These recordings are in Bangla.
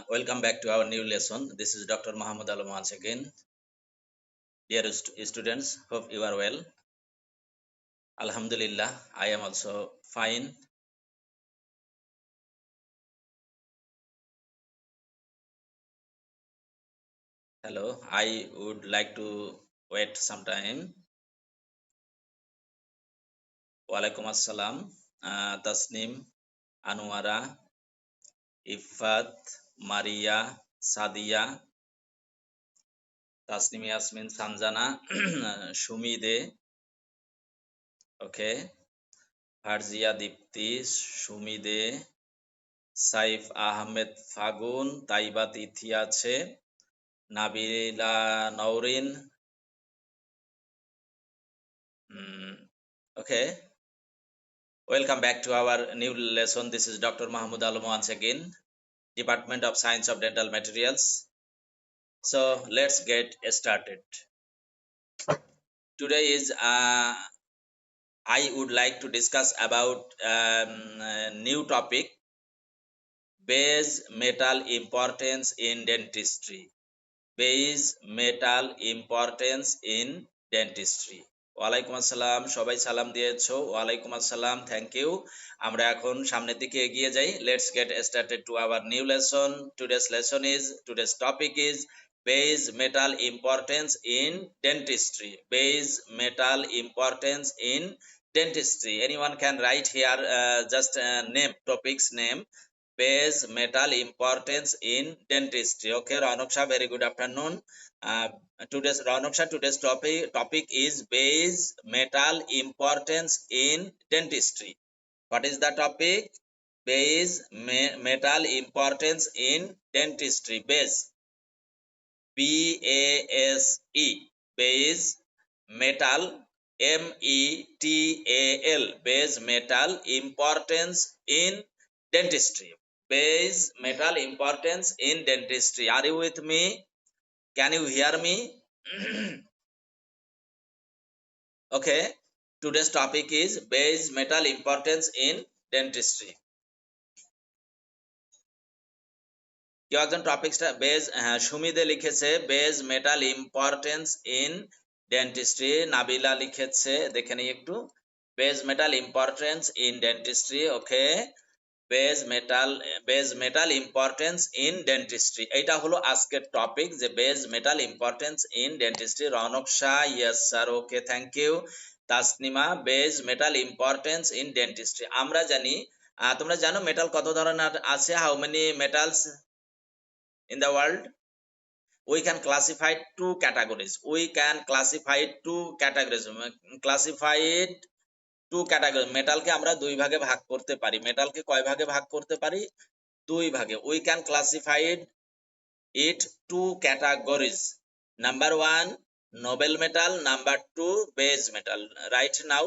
Welcome back to our new lesson. This is Dr. Muhammad Alam once again. Dear students, hope you are well. Alhamdulillah, I am also fine. Hello, I would like to wait some time. Walaikum assalam. Tasnim, Anwara, Ifat, Maria, Sadia, Tasnim Yasmin, Sanjana, Shumide, okay, Farzia Dipti, Shumide, Saif Ahmed Fagun, Taiba Tithi আছে, Nabila Nourin. Okay, welcome back to our new lesson. This is Dr. Mahmoud Alam once again, Department of Science of Dental Materials. So let's get started. Today is I would like to discuss about new topic, base metal importance in dentistry. Base metal importance in dentistry. ওয়ালাইকুম আসসালাম, সবাই সালাম দিয়েছো। ওয়ালাইকুম আসসালাম, থ্যাংক ইউ। আমরা এখন সামনের দিকে এগিয়ে যাই। Let's get started to our new lesson. Today's topic is base metal importance in dentistry. Base metal importance in dentistry. Anyone can write here just name, topic's name. Base metal importance in dentistry. Okay, Raunok Shah, very good afternoon. Today's topic is base metal importance in dentistry. What is the topic? Base metal importance in dentistry. Base, B-A-S-E, base metal, M-E-T-A-L, base metal importance in dentistry. Base metal importance in dentistry. Are you with me? Can you hear me? Okay, today's topic is base metal importance in dentistry. কেউ একজন টপিকটা বেজ সুমিদে লিখেছে base metal importance in dentistry. Nabila লিখেছে, দেখে নিই একটু, base metal importance in dentistry. Okay, base metal importance in dentistry, এইটা হলো আজকের টপিক, যে base metal importance in dentistry. Ronak Shah, yes sir, okay, thank you. Tasnima, base metal importance in dentistry. আমরা জানি, তোমরা জানো মেটাল কত ধরনের আছে? How many metals in the world? We can classify two categories. মেটালকে আমরা দুই ভাগে ভাগ করতে পারি। মেটালকে কয় ভাগে ভাগ করতে পারি? দুই ভাগে। We can classify it two categories. Number one, noble metal. Number two, base metal. Right now,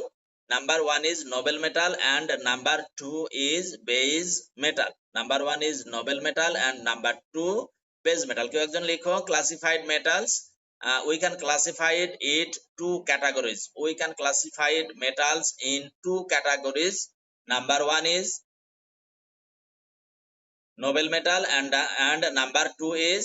number one is noble metal and number two is base metal. Number one is noble metal and number two base metal. কেউ একজন লিখো classified metals. We can classify it two categories. We can classify metals in two categories. Number one is noble metal and number two is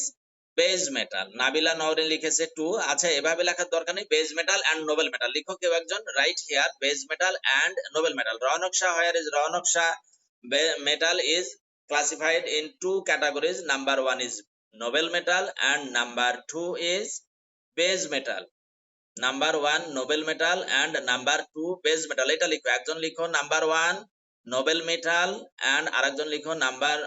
base metal. Nabila Nowrin লিখেছে টু। আচ্ছা, এভাবে লেখার দরকার নেই, base metal and noble metal লিখো কেউ একজন। Right here base metal and noble metal. Ronak Shah, here is Ronak Shah. Metal is classified in two categories. Number one is noble metal and number two is base metal. Number one noble metal and number two base metal. এটা লিখো, একজন লিখো number one Nobel metal and আরেকজন লিখো নাম্বার,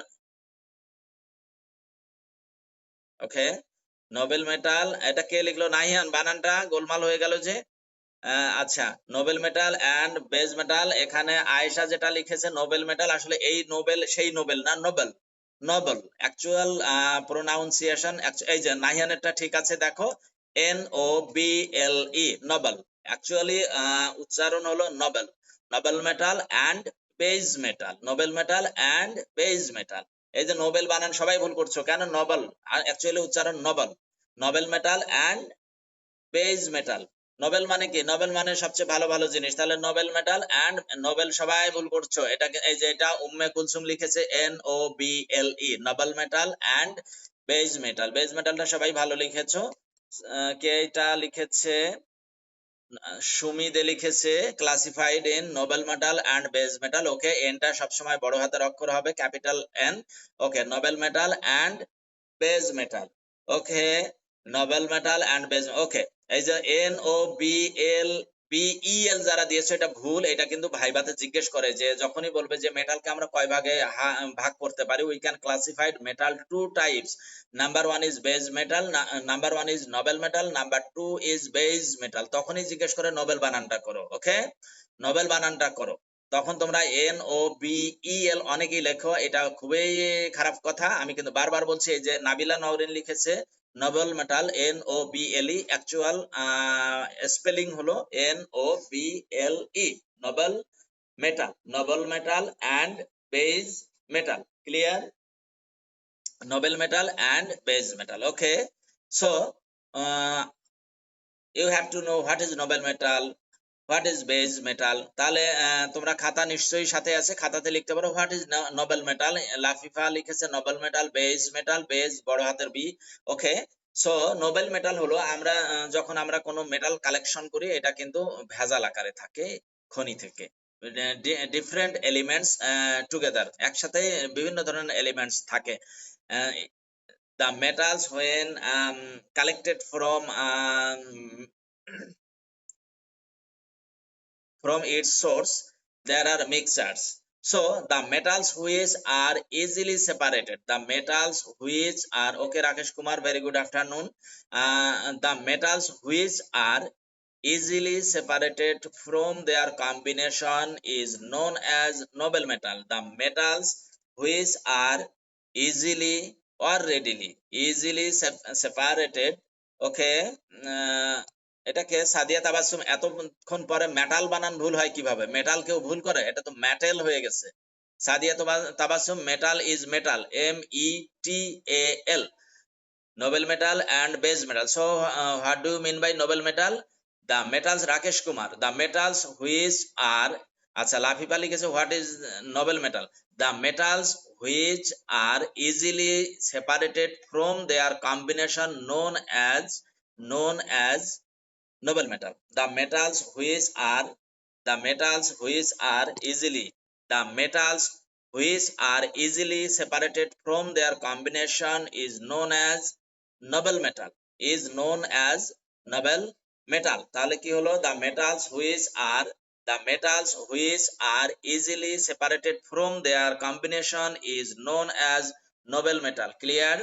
ওকে, নোবেল মেটাল। এটা কে লিখলো? নাহিয়ান, বানানটা গোলমাল হয়ে গেল যে। আচ্ছা, noble metal and base metal. এখানে আয়েশা যেটা লিখেছে নোবেল মেটাল, আসলে এই নোবেল সেই নোবেল না, নোবেল, নোবেল অ্যাকচুয়াল প্রোনাউন্সিয়েশন। এই যে নাহিয়ানেরটা ঠিক আছে, দেখো NOBLE, নোবেল। অ্যাকচুয়ালি উচ্চারণ হলো noble. Noble metal and base metal, noble metal and base metal. এই যে নোবেল বানান সবাই ভুল করছো কেন? নোবেল, অ্যাকচুয়ালি উচ্চারণ noble. Noble metal and base metal, noble মানে কি? নোবেল মানে সবচেয়ে ভালো ভালো জিনিস। তাহলে নোবেল মেটাল অ্যান্ড নোবেল সবাই ভুল করছো। এটাকে এই যে এটা উম্মে কুলসুম লিখেছে NOBLE, noble metal and base metal. Base মেটালটা সবাই ভালো লিখেছো। কে এটা লিখেছে? সুমিদে লিখেছে classified in noble metal and base metal. Okay, এনটা সবসময় বড় হাতের অক্ষর হবে, capital N. Okay, noble metal and base metal. Okay, noble metal and base. Okay, এই যে NOBLBEL যারা দিয়েছে এটা ভুল। এটা কিন্তু ভাইভাতে জিজ্ঞেস করে যে যখনই বলবে যে মেটালকে আমরা কয় ভাগে ভাগ করতে পারি, we can classified metal two types. Number one is base metal, number one is noble metal, number two is base metal. তখনই জিজ্ঞেস করে নোবেল বানানটা করো। ওকে, নোবেল বানানটা করো। তখন তোমরা NOBEL অনেকেই লেখো, এটা খুবই খারাপ কথা। আমি কিন্তু বারবার বলছি, এই যে নাবিলা নওরিন লিখেছে noble metal NOBLE, actual spelling হলো NOBLE, noble metal, noble metal and base metal. Clear? Noble metal and base metal. Okay, so you have to know what is noble metal, what is base metal. তাহলে তোমরা খাতা নিশ্চয়ই সাথে আছে, খাতাতে লিখতে পারো what is noble metal. Lafifa লিখেছে noble metal, base metal, base বড় হাতের B. Okay, so noble metal হলো আমরা যখন আমরা কোনো মেটাল কালেকশন করি, এটা কিন্তু ভেজাল আকারে থাকে খনি থেকে। ডিফারেন্ট এলিমেন্টস টুগেদার, একসাথে বিভিন্ন ধরনের এলিমেন্টস থাকে। The metals when collected from its source, there are mixtures. So the metals which are easily separated, the metals which are, okay Rakesh Kumar, very good afternoon. The metals which are easily separated from their combination is known as noble metal. The metals which are easily or readily easily separated. ওকে, এটাকে সাদিয়া তাবাসসুম এতক্ষণ পরে মেটাল বানান ভুল হয় কিভাবে? মেটাল কেউ ভুল করে? এটা তো মেটেল হয়ে গেছে। Sadia Tabassum, metal is metal, METAL, noble metal and base metal. So what do you mean by noble metal? The metals, Rakesh Kumar, the metals which are, আচ্ছা লাফিফা লিখেছে what is noble metal? The metals which are easily separated from their combination known as noble metal. The metals which are separated from their combination is known as noble metal, তাহলে কি হলো? the metals which are easily separated from their combination is known as noble metal. Clear?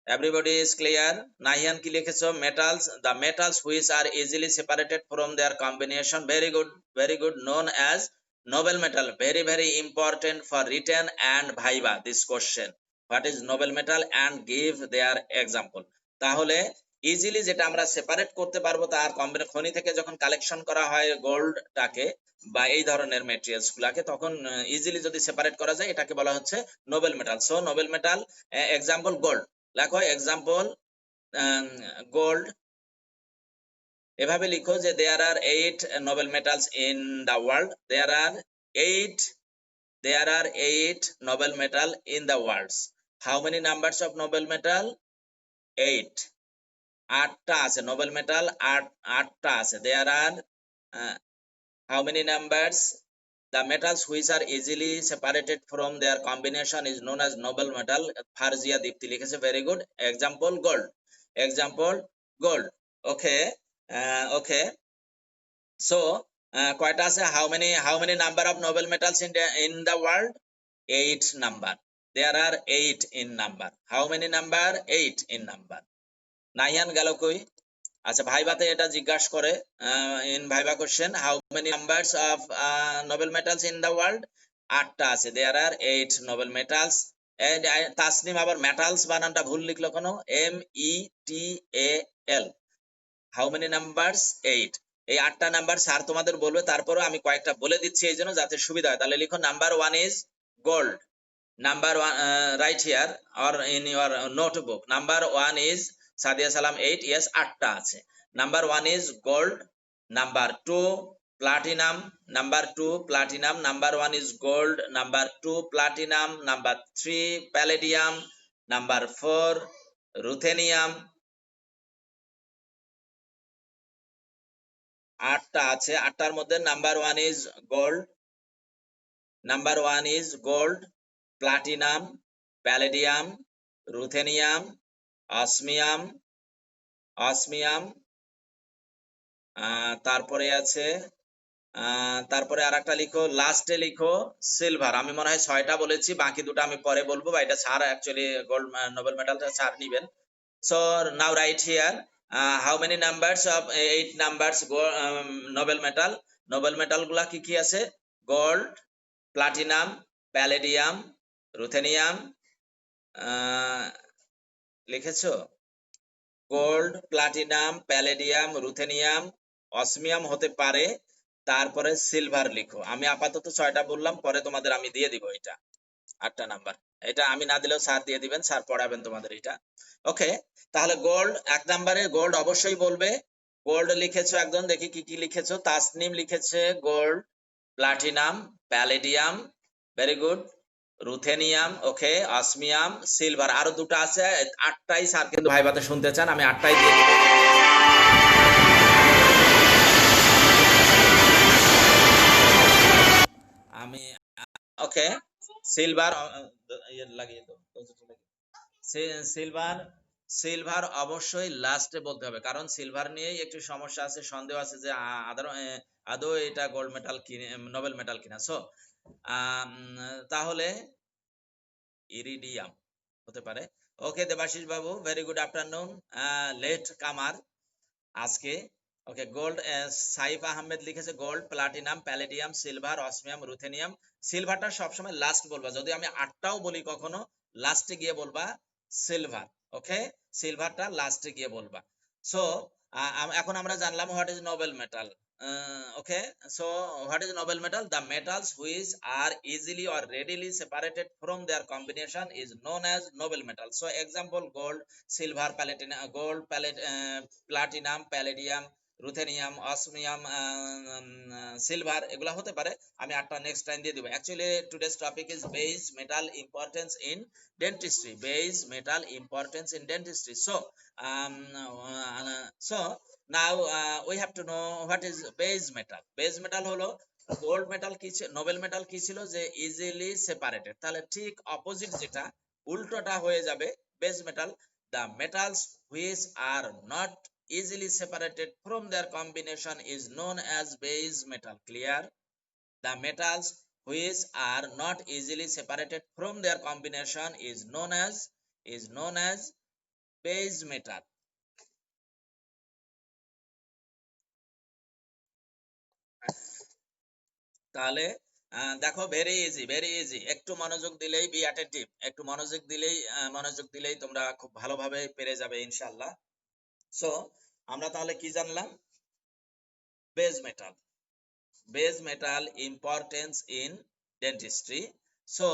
Everybody is clear? Nahiyan কি লিখেছো? metals, the metals which are easily separated from their combination, very good, very good, known as noble metal. Very very important for written and viva this question. What is noble metal and give their example. তাহলে ইজিলি যেটা আমরা সেপারেট করতে পারবো, তার খনি থেকে যখন কালেকশন করা হয় গোল্ডটাকে বা এই ধরনের মেটেরিয়ালস গুলাকে, তখন ইজিলি যদি সেপারেট করা যায়, এটাকে বলা হচ্ছে Nobel metal. So noble metal example gold লেখো, এক্সাম্পল গোল্ড। এভাবে লিখো যে there are 8 noble metals in the world. There are 8 noble metal in the world. How many numbers of noble metal? 8. 8টা আছে নোবেল মেটাল, 8টা আছে। There are how many numbers? The metals which are easily separated from their combination is known as noble metal. ফারজিয়া দীপ্তি লিখেছে, very good. Example gold, okay. Okay, so কয়টা আছে? how many number of noble metals in the world? 8 number. There are 8 in number. How many number? 8 in number. Nahiyan গেল কই? আচ্ছা, ভাইভাতে এটা জিজ্ঞাসা করে, in viva question, how many numbers of noble metals in the world? 8টা আছে। There are 8 noble metals. Tasnim আবার মেটালস বানানটা ভুল লিখলো কেন? METAL। How many numbers? 8। এই 8টা নাম্বার স্যার তোমাদের বলবে, তারপরও আমি কয়েকটা বলে দিচ্ছি এই জন্য যাতে সুবিধা হয়। তাহলে লিখো number 1 is gold, Number one, right here or in your notebook. Number one is Sadia Salam 8. Yes, 8টা আছে. Number one is gold. Number two platinum. Number two platinum. Number one is gold. Number two platinum. Number three palladium. Number four ruthenium. 8টা আছে. 8টার মধ্যে number one is gold. Number one is gold, platinum, palladium, ruthenium, osmium, osmium, তারপরে আছে তারপরে আর একটা লিখো, লাস্টে লিখো সিলভার। আমি মনে হয় 6টা বলেছি, বাকি দুটো আমি পরে বলবো, বা এটা স্যার অ্যাকচুয়ালি গোল্ড নোবেল মেডালটা স্যার নিবেন। So now write here how many numbers of 8 numbers Nobel medal. Nobel medal গুলা কি কি আছে? গোল্ড, প্লাটিনাম, প্যালেডিয়াম, রুথেনিয়াম, লিখেছো? Gold, platinum, palladium, ruthenium, osmium হতে পারে, তারপরে সিলভার লিখো। আমি আপাতত 6টা বললাম, পরে তোমাদের আমি দিয়ে দিব এটা 8টা নাম্বার। এটা আমি না দিলেও স্যার দিয়ে দিবেন, স্যার পড়াবেন তোমাদের এটা। ওকে, তাহলে গোল্ড 1 নম্বরে গোল্ড অবশ্যই বলবে। গোল্ড লিখেছো একজন, দেখি কি কি লিখেছো। তাসনিম লিখেছে gold, platinum, palladium, very good, ruthenium, okay, osmium, silver. আরো দুটো আছে, 8টাই স্যার কিন্তু ভাইবাতে শুনতে চান, আমি 8টাই দিয়ে দিব। আমি ওকে, সিলভার লাগিয়ে দাও। সিলভার, সিলভার অবশ্যই লাস্টে বলতে হবে, কারণ সিলভার নিয়েই একটু সমস্যা আছে, সন্দেহ আছে যে আদৌ এটা গোল্ড মেডাল কিনে নোবেল মেডাল কিনা। সো তাহলে ইরিডিয়াম হতে পারে। ওকে দেবাশিস বাবু, ভেরি গুড আফটারনুন, লেট কামার আজকে। ওকে, গোল্ড, সাইফ আহমেদ লিখেছে gold, platinum, palladium, silver, osmium, ruthenium. সিলভারটা সবসময় লাস্ট বলবা, যদি আমি 8টাও বলি কখনো, লাস্টে গিয়ে বলবা সিলভার। ওকে, সিলভারটা লাস্টে গিয়ে বলবা। সো এখন আমরা জানলাম what is noble metal. Okay, so what is noble metal? The metals which are easily or readily separated from their combination is known as noble metal. So example, gold, silver, platinum, palladium, ruthenium, osmium, silver, এগুলা হতে পারে। আমি 8টা নেক্সট টাইম দিয়ে দিব। Actually today's topic is base metal importance in dentistry. Base metal importance in dentistry. So now we have to know what is base metal. Base metal হলো গোল্ড মেটাল কি ছিল, নোবেল মেটাল কি ছিল, যে ইজিলি সেপারেটেড। তাহলে ঠিক অপোজিট যেটা, উল্টোটা হয়ে যাবে base metal. The metals which are not easily separated from their combination is known as base metal. Clear? The metals which are not easily separated from their combination is known as base metal. তাহলে দেখো, ভেরি ইজি, ভেরি ইজি। একটু মনোযোগ দিলেই, বি অ্যাটেন্টিভ, একটু মনোযোগ দিলেই তোমরা খুব ভালোভাবে পেরে যাবে ইনশাআল্লাহ। সো আমরা তাহলে কি জানলাম? Base metal, base metal importance in dentistry. So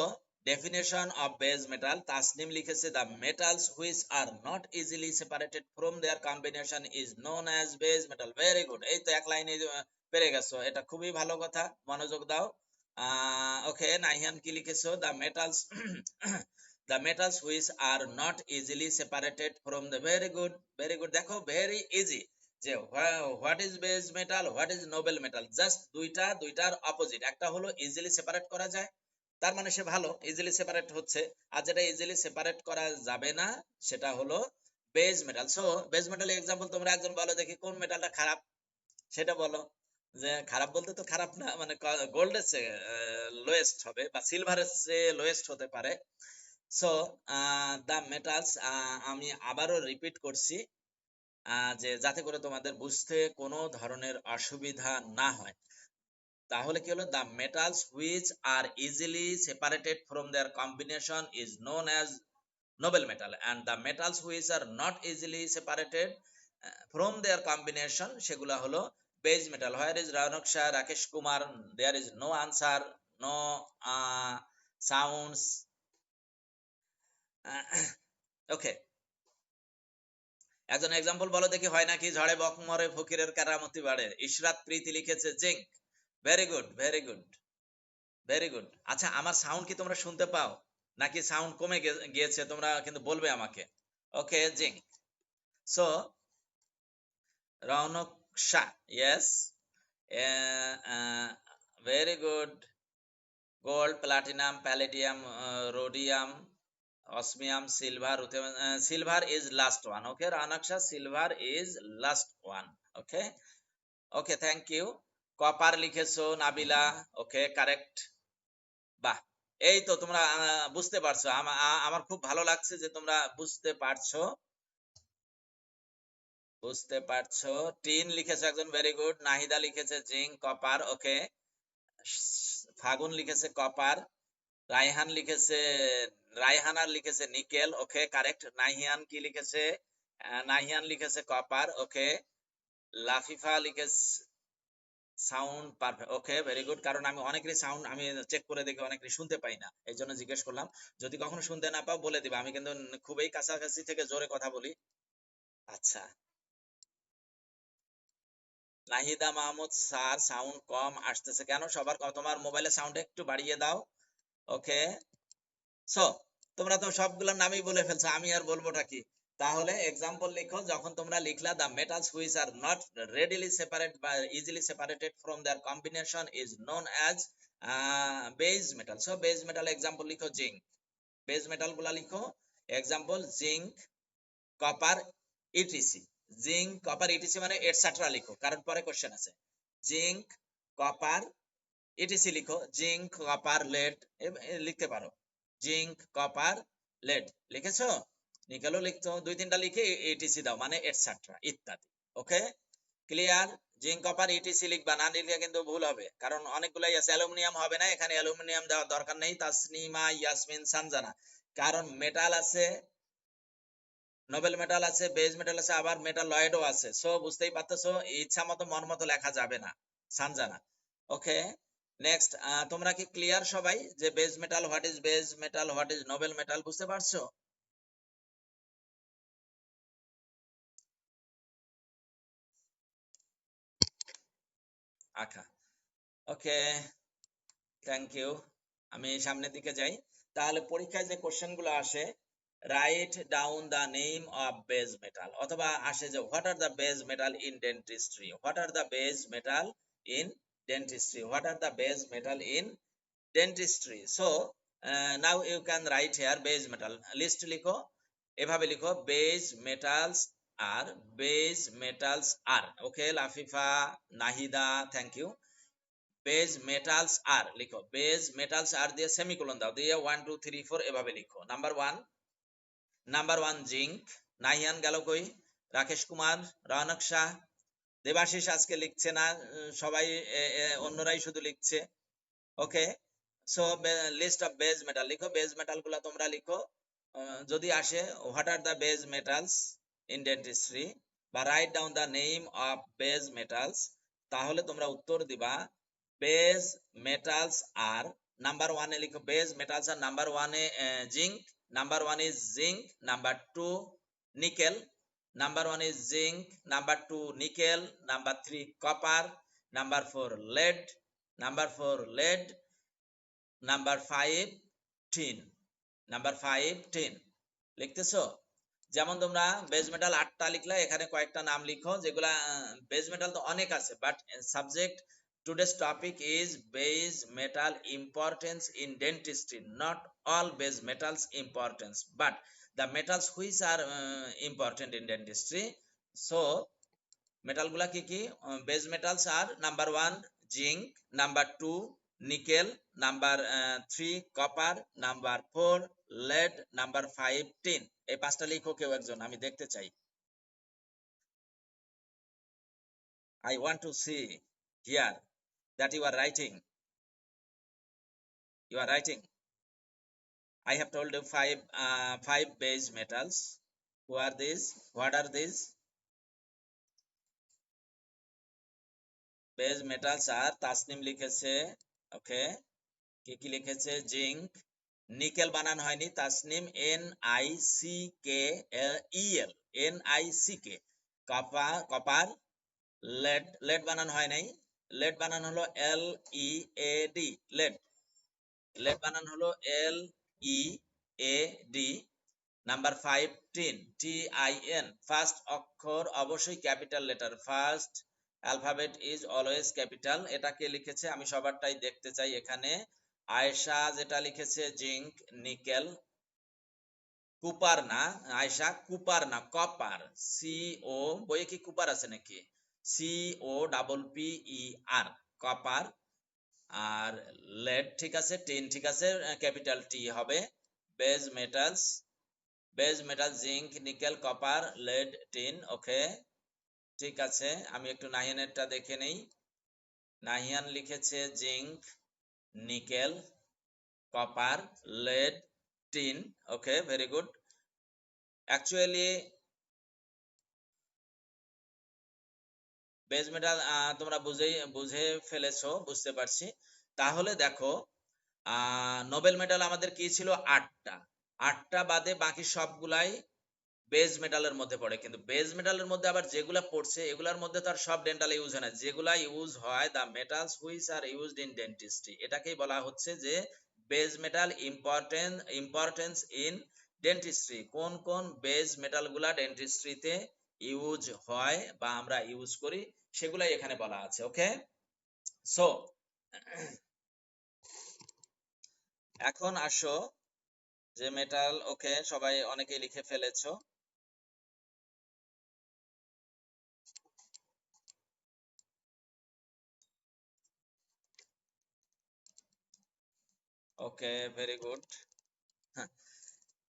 definition of base metal, Tasnim লিখেছে the metals which are not easily separated from their combination is known as base metal. very good, এই তো এক লাইনে পেরে গেছো, এটা খুবই ভালো কথা, মনোযোগ দাও। ওকে, নাহিয়ান কি লিখেছো? the metals the metals which are not easily separated from the, very good, very good। দেখো ভেরি ইজি, যে what is base metal, what is noble metal, just দুইটার অপোজিট। একটা হলো ইজিলি সেপারেট করা যায়, তার মানে সে ভালো, ইজিলি সেপারেট হচ্ছে। আর যেটা ইজিলি সেপারেট করা যাবে না, সেটা হলো base metal. So base metal example তোমরা একজন বলো দেখি, কোন মেটালটা খারাপ সেটা বলো। যে খারাপ বলতে তো খারাপ না, মানে গোল্ডের চেয়ে লোয়েস্ট হবে, বা সিলভারের চেয়ে লোয়েস্ট হতে পারে। সো দ্য মেটালস, আমি আবারও রিপিট করছি, যে যাতে করে তোমাদের বুঝতে কোনো ধরনের অসুবিধা না হয়। তাহলে কি হলো? The metals which are easily separated from their combination is known as noble metal, and the metals which are not easily separated from their combination, সেগুলা হলো base metal. Where is Rounak Shah, Rakesh Kumar? There is no answer, no sounds, okay, একজন এক্সাম্পল বলো দেখি, হয় নাকি? ঝড়ে বক মরে ফকিরের কেরামতি বাড়ে। ইশরাত প্রীতি লিখেছে zinc. Very good, very good, very good. আচ্ছা, আমার সাউন্ড কি তোমরা শুনতে পাও নাকি সাউন্ড কমে গিয়েছে? তোমরা কিন্তু বলবে আমাকে। Okay, zinc. So Rounak Shah, yes, very good. Gold, platinum, palladium, rhodium, osmium, silver, silver is last one. Okay, Ranaksha, silver is last one. Okay, okay, thank you. Copper লিখেছো নাবিলা। ওকে, কারেক্ট। বাহ, এই তো তোমরা বুঝতে পারছো। আমার খুব ভালো লাগছে যে তোমরা বুঝতে পারছো, বুঝতে পারছো। টিন লিখেছো একজন, ভেরি গুড। নাহিদা লিখেছে জিঙ্ক, কপার। ওকে, ফাগুন লিখেছে কপার। রায়হান লিখেছে, রায়হানার লিখেছে নিকেল। ওকে, কারেক্ট। নাহিয়ান কি লিখেছে? নাহিয়ান লিখেছে কপার। ওকে, লাফিফা লিখেছে সাউন্ড পারফেক্ট। ওকে, ভেরি গুড। কারণ আমি অনেকেরই সাউন্ড আমি চেক করে দেখি অনেকেরই শুনতে পাই না, এই জন্য জিজ্ঞেস করলাম। যদি কখনো শুনতে না পাও বলে দিবা, আমি কিন্তু খুবই কাছাকাছি থেকে জোরে কথা বলি। আচ্ছা, নাহিদা মাহমুদ স্যার, সাউন্ড কম আসতেছে কেন? সবার তোমার মোবাইলের সাউন্ড একটু বাড়িয়ে দাও। ওকে, সো তোমরা তো সবগুলোর নামই বলে ফেলছো, আমি আর বলবোটা কি? তাহলে এক্সাম্পল লিখো। যখন তোমরা লিখলা the metals which are not readily separate বা easily separated from their combination is known as base metal. so base metal example লিখো জিঙ্ক। বেস মেটাল গুলা লিখো। Example zinc, copper, etc. Zinc, copper, etc মানে এটসেট্রা লিখো, কারণ পরে কোশ্চেন আছে। জিঙ্ক, কপার, ইটিসি লিখো। জিঙ্ক, কপার, লেড লিখতে পারো। জিঙ্ক, কপার, লেড লিখেছো। নিকেলও লিখতো, দুই তিনটা লিখে এটিসি দাও, মানে এটসেট্রা ইত্যাদি। ওকে, ক্লিয়ার? জিঙ্ক, কপার, ইটিসি লিখবা, না লিখলে কিন্তু ভুল হবে, কারণ অনেকগুলাই আছে। অ্যালুমিনিয়াম হবে না, এখানে অ্যালুমিনিয়াম দেওয়ার দরকার নেই। তাসনিমা, ইয়াসমিন, সানজানা, কারণ মেটাল আছে, নোবেল মেটাল আছে, বেজ মেটাল আছে, আবার মেটালয়েডও আছে। সো বুঝতেই পারতেছো, ইচ্ছা মতো মন মতো লেখা যাবে না। সানজানা, ওকে। নেক্সট, তোমরা কি ক্লিয়ার সবাই যে base metal, what is base metal, what is noble metal, বুঝতে পারছো? আচ্ছা, ওকে, থ্যাংক ইউ। আমি সামনের দিকে যাই। তাহলে পরীক্ষায় যে কোশ্চেন গুলো আসে, write down the name of base metal, অথবা আসে যে what are the base metal in dentistry, what are the base metal in dentistry, what are the base metal in dentistry. So now you can write here base metal list লিখো। এভাবে লিখো, base metals are, base metals are. Okay, Lafifa, Nahida, thank you. Base metals are লিখো, বেজ মেটালস আর দিয়ে সেমিকোলন দাও, দিয়ে 1 2 3 4 এভাবে লিখো। Number one zinc. নাহিয়ান গেল কই? রাকেশ কুমার, রৌনক শাহ, দেবাশিস আজকে লিখছে না, সবাই অন্যরাই শুধু লিখছে। Okay, so list of base metal লিখো। বেজ মেটাল গুলা তোমরা লিখো। যদি আসে what are the base metals in dentistry বা write down the name of base metals, তাহলে তোমরা উত্তর দিবা বেজ মেটালস আর। নাম্বার ওয়ানে লিখো বেজ মেটালস আর, নাম্বার ওয়ানে zinc, number one is zinc, number two nickel, number one is zinc, number two nickel, number three copper, number four lead, number four lead, number five tin, number five tin. লিখতেছো? যেমন তোমরা বেজ মেটাল 8টা লিখলা, এখানে কয়েকটা নাম লিখো যেগুলা, বেজ মেটাল তো অনেক আছে, but subject today's topic is base metal importance in dentistry, not all base metals importance but the metals which are important in dentistry. So metal গুলা কি কি? Base metals are, number one zinc, number two nickel, number three copper, number four lead, number five tin. এই পাঁচটা লিখো কেউ একজন, আমি দেখতে চাই। I want to see here that you are writing. You are writing. I have told you five base metals. Who are these? What are these? Base metals are, Tasnim লিখেছে। ওকে, কি কি লিখেছে? জিঙ্ক, নিকেল বানান হয়নি, Tasnim NICKEL, NICK। Copper. Lead, lead বানান হয় নাই, লেড বানান হলো LEAD, লেড। লেড বানান হলো LEAD। Number 5 tin, TIN। First অক্ষর অবশ্যই capital letter, first alphabet is always capital. এটা কে লিখেছে আমি সবারটাই দেখতে চাই এখানে। আয়েশা যেটা লিখেছে জিঙ্ক, নিকেল। কুপার না আয়েশা, কুপার না, কপার। CO, বইয়ে কি কুপার আছে নাকি? COPPER, copper. আর লেড ঠিক আছে, টিন ঠিক আছে, ক্যাপিটাল T হবে। Base metals, base metal zinc, nickel, copper, lead, tin. Okay, ঠিক আছে। আমি একটু নাহিয়ানেরটা দেখে নেই। নাহিয়ান লিখেছে zinc, nickel, copper, lead, tin. Okay, very good. Actually base metal তোমরা বুঝে ফেলেছো, বুঝতে পারছি। তাহলে দেখো, নোবেল মেটাল আমাদের কি ছিল? 8টা। 8টা বাদে বাকি সবগুলাই বেজ মেটালের মধ্যে পড়ে। কিন্তু বেজ মেটালের মধ্যে আবার যেগুলা পড়ছে এগুলার মধ্যে তো আর সব ডেন্টালে ইউজ হয় না। যেগুলা ইউজ হয়, the metals which are used in dentistry, এটাকেই বলা হচ্ছে যে base metal importance in dentistry. কোন কোন বেজ মেটাল গুলা ডেন্টিস্ট্রিতে ইউজ হয় বা আমরা ইউজ করি সেগুলাই এখানে বলা আছে। ওকে, সো এখন আসো যে মেটাল। ওকে, সবাই অনেকেই লিখে ফেলেছো। ওকে, ভেরি গুড।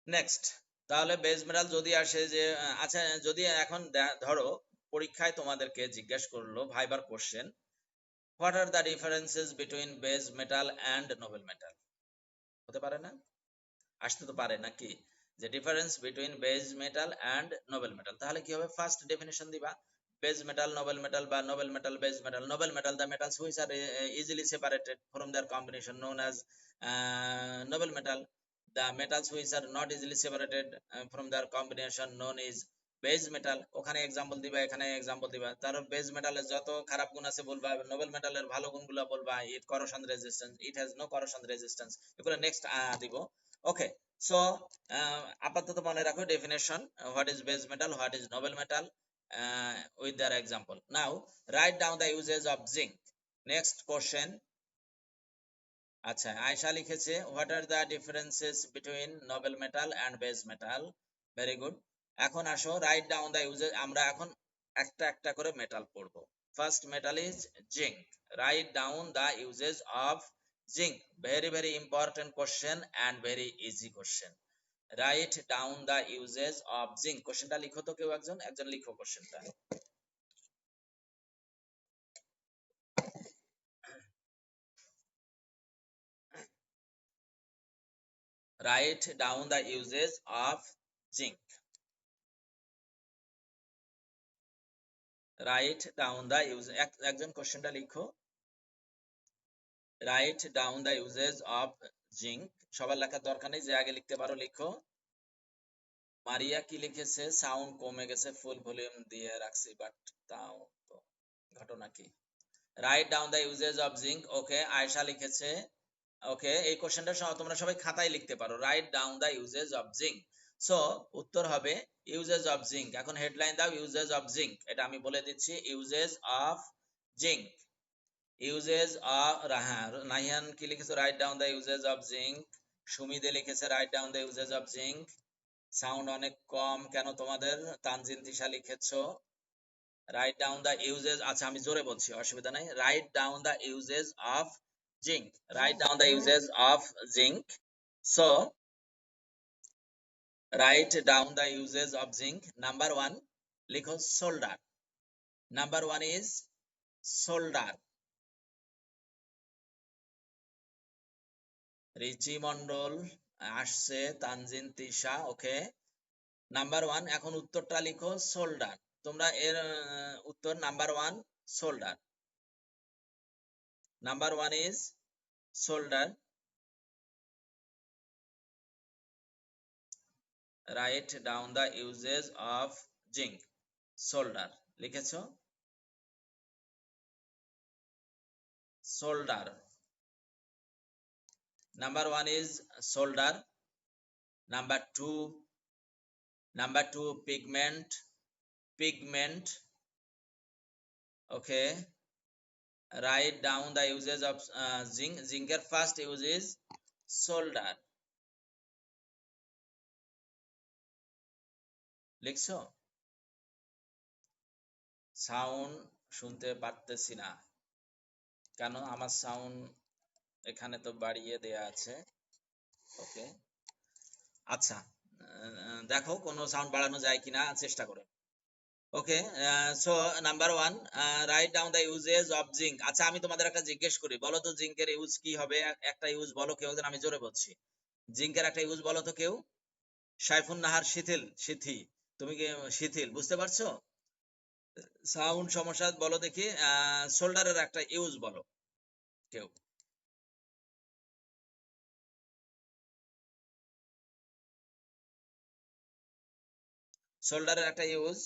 নেক্সট, তাহলে বেজ মেটাল যদি আসে যে আচ্ছা, যদি এখন ধরো পরীক্ষায় তোমাদেরকে জিজ্ঞেস করলো ভাইবার question, what are the differences between base metal and noble metal, হতে পারে না? আসতে তো পারে নাকি, যে difference between base metal and noble metal. তাহলে কি হবে? ফার্স্ট ডেফিনেশন দিবা, বেজ মেটাল, নোবেল মেটাল, বা noble metal, base metal. Noble metal, the metals which are easily separated from their combination known as noble metal. The metals which are not easily separated from their combination known is base metal. ওখানে এক্সাম্পল দিবা, এখানে এক্সাম্পল দিবা। তারপর বেজ মেটালের যত খারাপ গুণ আছে বলবা, নোবেল মেটালের ভালো গুণগুলো বলবা। It corrosion resistance, it has no corrosion resistance, এগুলো নেক্সট দিব। ওকে, সো আপাতত মনে রাখো definition, what is base metal, what is noble metal, with their example. Now write down the uses of zinc. Next question. আচ্ছা, আয়েশা লিখেছে what are the differences between noble metal and base metal. Very good. এখন আসো, রাইট ডাউন দ্য ইউজেস। আমরা এখন একটা একটা করে মেটাল পড়বো। First metal is zinc. Write down the uses of zinc. Very very important question and very easy question. Right down the uses of zinc. কোশ্চেনটা লিখো তো, কেউ একজন, একজন লিখো কোশ্চেনটা। Write down the uses of zinc. Write down the use, একজন কোশ্চেনটা লিখো। Write down the uses of zinc. সবার লেখার দরকার নেই, যে আগে লিখতে পারো লিখো। মারিয়া কি লিখেছে? সাউন্ড কমে গেছে, ফুল ভলিউম দিয়ে রাখছি, বাট তাও তো, ঘটনা কি? Write down the uses of zinc. Okay, Ayesha লিখেছে। ওকে, এই কোশ্চেনটা তোমরা সবাই খাতায় লিখতে পারো, write down the uses of zinc. So উত্তর হবে ইউজেস অফ জিঙ্ক। এখন হেডলাইন দাও, ইউজেস অফ জিঙ্ক। এটা আমি বলে দিচ্ছি, uses of zinc. Uses of, হ্যাঁ, নাহিয়ান কি লিখেছে? Write down the uses of zinc. Sumide লিখেছে write down the uses of zinc. Sound অনেক কম কেন তোমাদের? তানজিন তিশা লিখেছো রাইট ডাউন দ্য ইউজেস। আচ্ছা, আমি জোরে বলছি, অসুবিধা নাই। Write down the uses of zinc. Write down the uses of zinc. So write down the uses of zinc. Number 1 লিখো solder. Number 1 is solder. Richi Mondal আসছে, তানজিন তিশা। ওকে, নাম্বার 1। এখন উত্তরটা লিখো সোল্ডার। তোমরা এর উত্তর number 1 solder. Number 1 is solder. Write down the uses of zinc solder লিখেছো solder. Number one is solder. Number two pigment. Okay, write down the uses of zinc. Zinker first use is solder. লিখছো? সাউন্ড শুনতে পারতেছি না কেন? আমার সাউন্ড এখানে তো বাড়িয়ে দেয়া আছে। ওকে, আচ্ছা, দেখো কোনো সাউন্ড বাড়ানো যায় কিনা চেষ্টা করো। Okay, so number one, write down the uses of zinc. আচ্ছা, আমি তোমাদের একটা জিজ্ঞেস করি, বলো তো জিঙ্কের ইউজ কি হবে? একটা ইউজ বলো কেউ, আমি জোরে বলছি। জিঙ্কের একটা ইউজ বলো তো কেউ। সাইফুন নাহার শিথি, তুমি কি শিথিল বুঝতে পারছো? সাউন্ড সমস্যা, বলো দেখি। শোল্ডারের একটা ইউজ বলো কেউ। শোল্ডারের একটা ইউজ,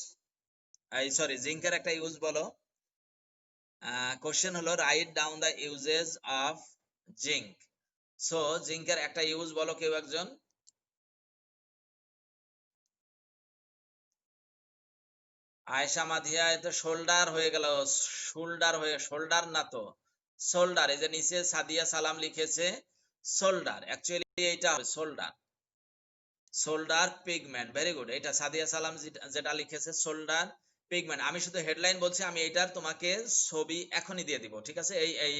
সরি জিঙ্কের একটা ইউজ বলো। কোশ্চেন হলো right down the uses of zinc. So জিঙ্কের একটা ইউজ বলো কেউ একজন। আয়েশা মাধিয়া, এ তো শোল্ডার হয়ে গেল, শোল্ডার না তো, শোল্ডার। এই যে নিচে সাদিয়া সালাম লিখেছে শোল্ডার, অ্যাকচুয়ালি এইটা হবে shoulder. Shoulder pigment, very good. এটা সাদিয়া সালাম যেটা লিখেছে শোল্ডার পিগমেন্ট। আমি শুধু হেডলাইন বলছি, আমি এইটার তোমাকে ছবি এখনই দিয়ে দিব, ঠিক আছে? এই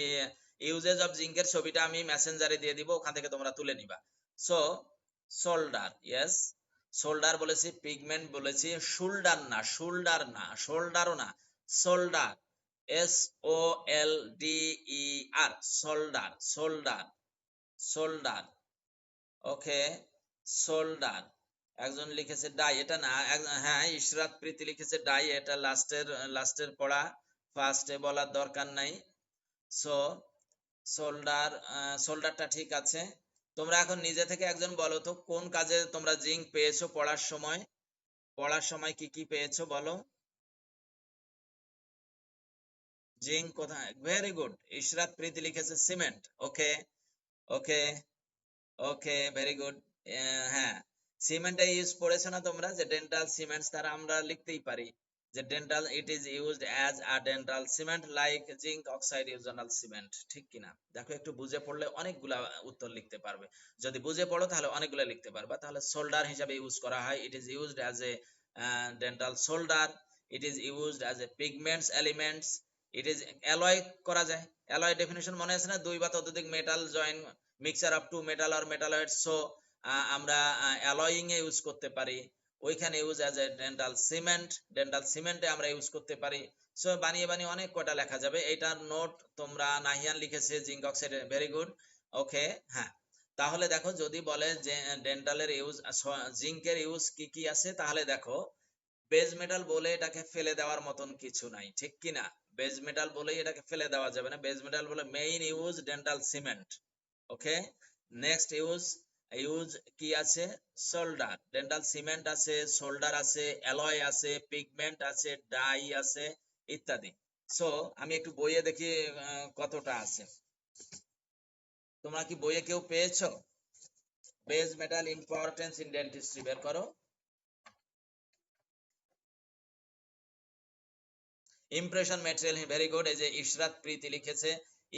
ইউজেস অফ জিঙ্কের ছবিটা আমি মেসেঞ্জারে দিয়ে দিব, ওখান থেকে তোমরা তুলে নিবা। সো শোল্ডার, ইয়েস শোল্ডার বলেছি, পিগমেন্ট বলেছি, শোল্ডারও না, শোল্ডার, SOLDER, শোল্ডার। ওকে, শোল্ডার। একজন লিখেছে ডাই, এটা না, হ্যাঁ ইশরাত প্রীতি লিখেছে ডাই, এটা লাস্টের পড়া, ফার্স্টে বলার দরকার নাই। সো শোল্ডারটা ঠিক আছে। তোমরা এখন নিজে থেকে একজন বলো তো, কোন কাজে তোমরা জিঙ্ক পেয়েছো পড়ার সময় কি কি পেয়েছো বলো। জিঙ্ক কোথায়? ভেরি গুড, ইশরাত প্রীতি লিখেছে সিমেন্ট। ওকে, ওকে, ওকে, ভেরি গুড। হ্যাঁ, সিমেন্টে ইউজ পড়েছো না তোমরা, যে ডেন্টাল সিমেন্টস, তারা আমরা লিখতেই পারি যে dental, it is used as a dental cement like zinc oxide eugenol cement. ঠিক কিনা? দেখো, একটু বুঝে পড়লে অনেকগুলা উত্তর লিখতে পারবে। যদি বুঝে পড়ো তাহলে অনেকগুলো লিখতে পারবা। তাহলে সোল্ডার হিসাবে ইউজ করা হয়, it is used as a dental solder, it is used as a pigments elements, it is alloy করা যায়। অ্যালয় ডেফিনেশন মনে আছে না? দুই বা ততোধিক metal join, mixture of two metal or metalloid. So আমরা অ্যালয়িং এ ইউজ করতে পারি, ওইখানে ইউজ অ্যাজ এ ডেন্টাল সিমেন্টে আমরা ইউজ করতে পারি। সো বানিয়ে বানিয়ে অনেক কটা লেখা যাবে। এইটার নোট তোমরা, নাহিয়ান লিখেছে জিঙ্ক অক্সাইড, ভেরি গুড। ওকে, হ্যাঁ, তাহলে দেখো যদি বলে যে ডেন্টালের ইউজ, জিঙ্কের ইউজ কি কি আছে, তাহলে দেখো বেজ মেটাল বলে এটাকে ফেলে দেওয়ার মতন কিছু নাই, ঠিক কিনা? বেজ মেটাল বলেই এটাকে ফেলে দেওয়া যাবে না। বেজ মেটাল বলে মেইন ইউজ ডেন্টাল সিমেন্ট। ওকে, নেক্সট ইউজ কি আছে? সোল্ডার, ডেন্টাল সিমেন্ট আছে, সোল্ডার আছে, অ্যালয় আছে, পিগমেন্ট আছে, ডাই আছে, ইত্যাদি। সো আমি একটু বইয়ে দেখি কতটা আছে। তোমরা কি বইয়ে কেউ পেয়েছো? Base metal importance in dentistry বের করো। Impression material, very good. এই যে ইশরাত প্রীতি লিখেছে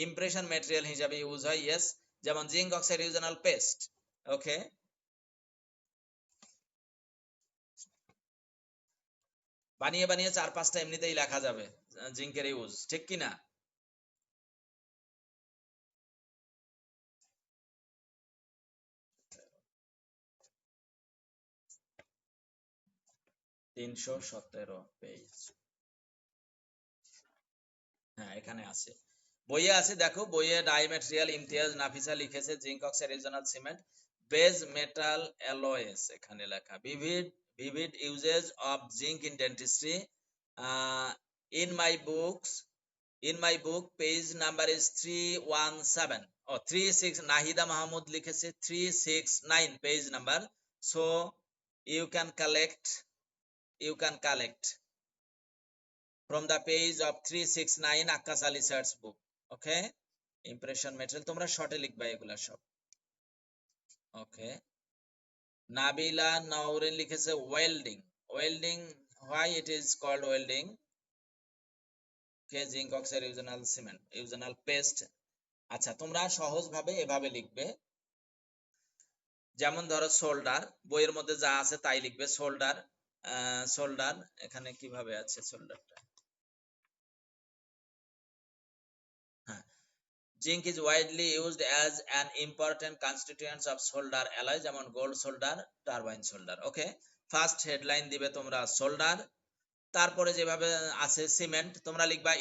ইমপ্রেশন ম্যাটেরিয়াল হিসাবে ইউজ হয়, ইয়েস। যেমন zinc oxide eugenol paste. Okay, বানিয়ে বানিয়ে 4-5টা এমনিতেই লেখা যাবে জিঙ্কের ইউজ, ঠিক কিনা? তিনশো 17 পেজ, হ্যাঁ এখানে আছে, বইয়ে আছে। দেখো বইয়ে ডাই ম্যাটেরিয়াল ইমতিয়াজ নাফিসা লিখেছে zinc oxide regional cement base metal alloys, এখানে লেখা vivid vivid uses of zinc in dentistry. In my books in my book page number is 317, ও 36, নাহিদা মাহমুদ লিখেছে 369 page number. So you can collect from the page of 369 Akkas Ali search book. Okay, impression material তোমরা শর্টে লিখবা এগুলা সব। ওকে, নাবিলা নওরিন লিখেছে welding. Welding, why it is called welding? Zinc oxide eugenol cement eugenol paste. আচ্ছা, তোমরা সহজ ভাবে এভাবে লিখবে, যেমন ধরো সোল্ডার, বইয়ের মধ্যে যা আছে তাই লিখবে। সোল্ডার, সোল্ডার এখানে কিভাবে আছে সোল্ডারটা, হ্যাঁ, zinc is widely used as an important constituents of solder alloy, যেমন gold solder, turbine solder. Okay, first headline দিবে তোমরা সোল্ডার, তারপরে যেভাবে আছে সিমেন্ট তোমরা লিখবা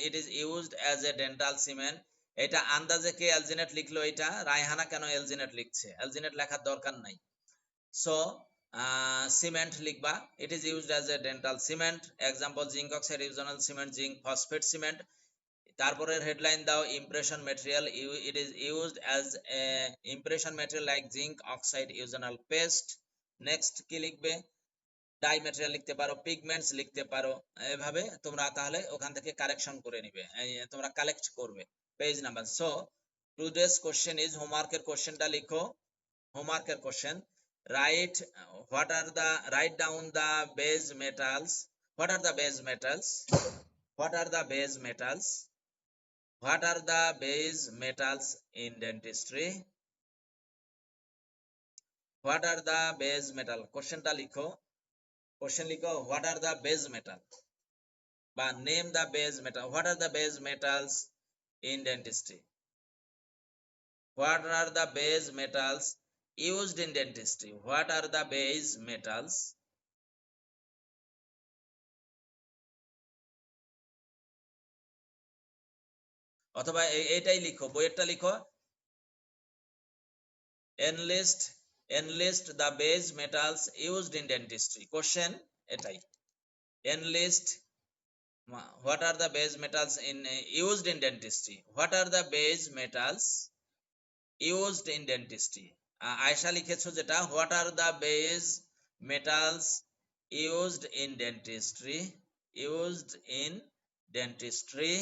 it is used as a dental cement. এটা আন্দাজে কে এলজিনেট লিখলো, এটা রায়হানা কেন এলজিনেট লিখছে, এলজিনেট লেখার দরকার নাই। সো সিমেন্ট লিখবা, it is used as a dental cement. Example zinc oxide eugenol cement, zinc phosphate cement. তারপরের হেডলাইন দাও impression material, it is used as a impression material like zinc oxide eugenol paste. Next কি লিখবে, ডাই ম্যাটেরিয়াল লিখতে পারো, পিগমেন্টস লিখতে পারো। এভাবে তোমরা তাহলে ওখান থেকে কারেকশন করে নিবে, তোমরা কালেক্ট করবে page number. So today's question is, হোমওয়ার্কের কোশ্চেনটা লিখো। হোমওয়ার্কের question, write write down the base metals. What are the base metals? What are the base metals? What are the base metals in dentistry? What are the base metal, কোশ্চেনটা লিখো। কোশ্চেন লিখো, what are the base metal, বা name the base metal. What are the base metals in dentistry? What are the base metals used in dentistry? What are the base metals? অথবা এইটাই লিখো, বইয়েরটা লিখো, enlist the base metals used in dentistry। Question এটাই, enlist what are the base metals in used in dentistry? What are the base metals used in dentistry? Ayesha লিখেছো যেটা, what are the base metals used in dentistry? Used in dentistry,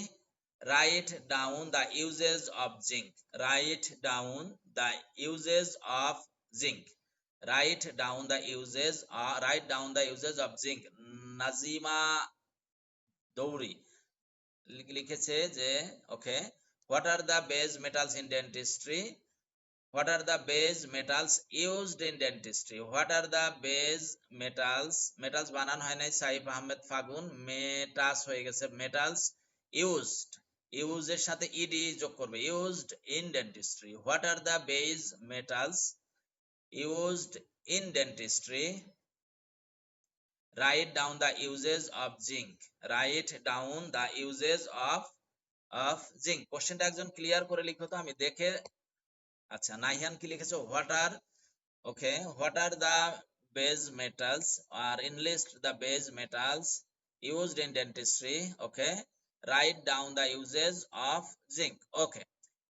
write down the uses of zinc। Write down the uses of zinc। Write down the uses, write down the uses of zinc। Nazima দৌড়ি লিখেছে যে, ওকে, what are the base metals in dentistry? What are the base metals used in dentistry? What are the base metals, metals বানান হয় নাই, সাইফ আহমেদ ফাগুন, মেটাস হয়ে গেছে metals, used, use এর সাথে ed যোগ করবে, used in dentistry। What are the base metals used in dentistry? Write down the uses of zinc। Write down the uses of zinc। কোশ্চেনটা একজন ক্লিয়ার করে লিখো তো, আমি দেখে। আচ্ছা, নাইহান কি লিখেছো, what are, okay, what are the base metals, আর enlist the base metals used in dentistry। Okay, write down the uses of zinc. Okay,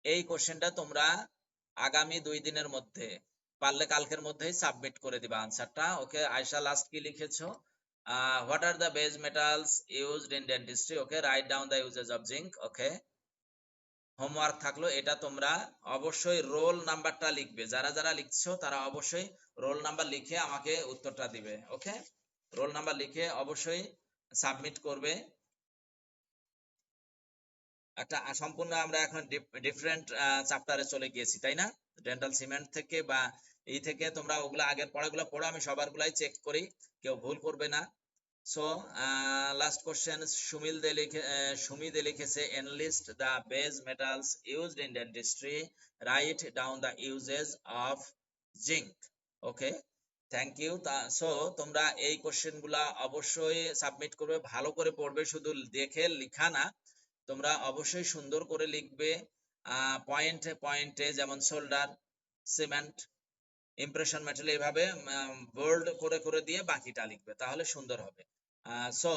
এই কোশ্চেনটা তোমরা আগামী 2 দিনের মধ্যে, পারলে কালকের মধ্যেই সাবমিট করে দিবা আনসারটা। ওকে, আয়শা লাস্ট কি লিখেছো, what are the base metals used in dentistry. Okay, write down the uses of zinc. Okay, homework থাকলো এটা, তোমরা অবশ্যই রোল নাম্বারটা লিখবে, যারা যারা লিখছো তারা অবশ্যই রোল নাম্বার লিখে আমাকে উত্তরটা দিবে। ওকে, রোল নাম্বার লিখে অবশ্যই সাবমিট করবে। একটা সম্পূর্ণ আমরা এখন ডিফারেন্ট চ্যাপ্টারে চলে গিয়েছি, তাই না? ডেন্টাল সিমেন্ট থেকে বা এই থেকে তোমরা ওগুলা আগের পড়াগুলো পড়ো, আমি সবার গুলাই চেক করি, কেউ ভুল করবে না। সো লাস্ট কোশ্চেন, সুমিদে লিখেছে enlist the base metals used in dentistry, write down the uses of zinc। Okay, thank you. So তোমরা এই কোশ্চেন গুলা অবশ্যই সাবমিট করবে, ভালো করে পড়বে, শুধু দেখে লিখা না, তোমরা অবশ্যই সুন্দর করে লিখবে, পয়েন্টে পয়েন্টে, যেমন সোল্ডার, সিমেন্ট, ইমপ্রেশন ম্যাটেরিয়াল, এভাবে বোল্ড করে করে দিয়ে বাকিটা লিখবে, তাহলে সুন্দর হবে। সো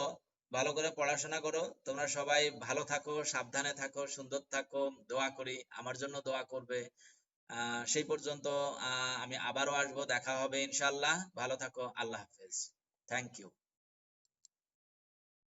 ভালো করে পড়াশোনা করো, তোমরা সবাই ভালো থাকো, সাবধানে থাকো, সুন্দর থাকো, দোয়া করি, আমার জন্য দোয়া করবে। সেই পর্যন্ত আমি আবারও আসবো, দেখা হবে ইনশাল্লাহ। ভালো থাকো, আল্লাহ হাফেজ। Thank you.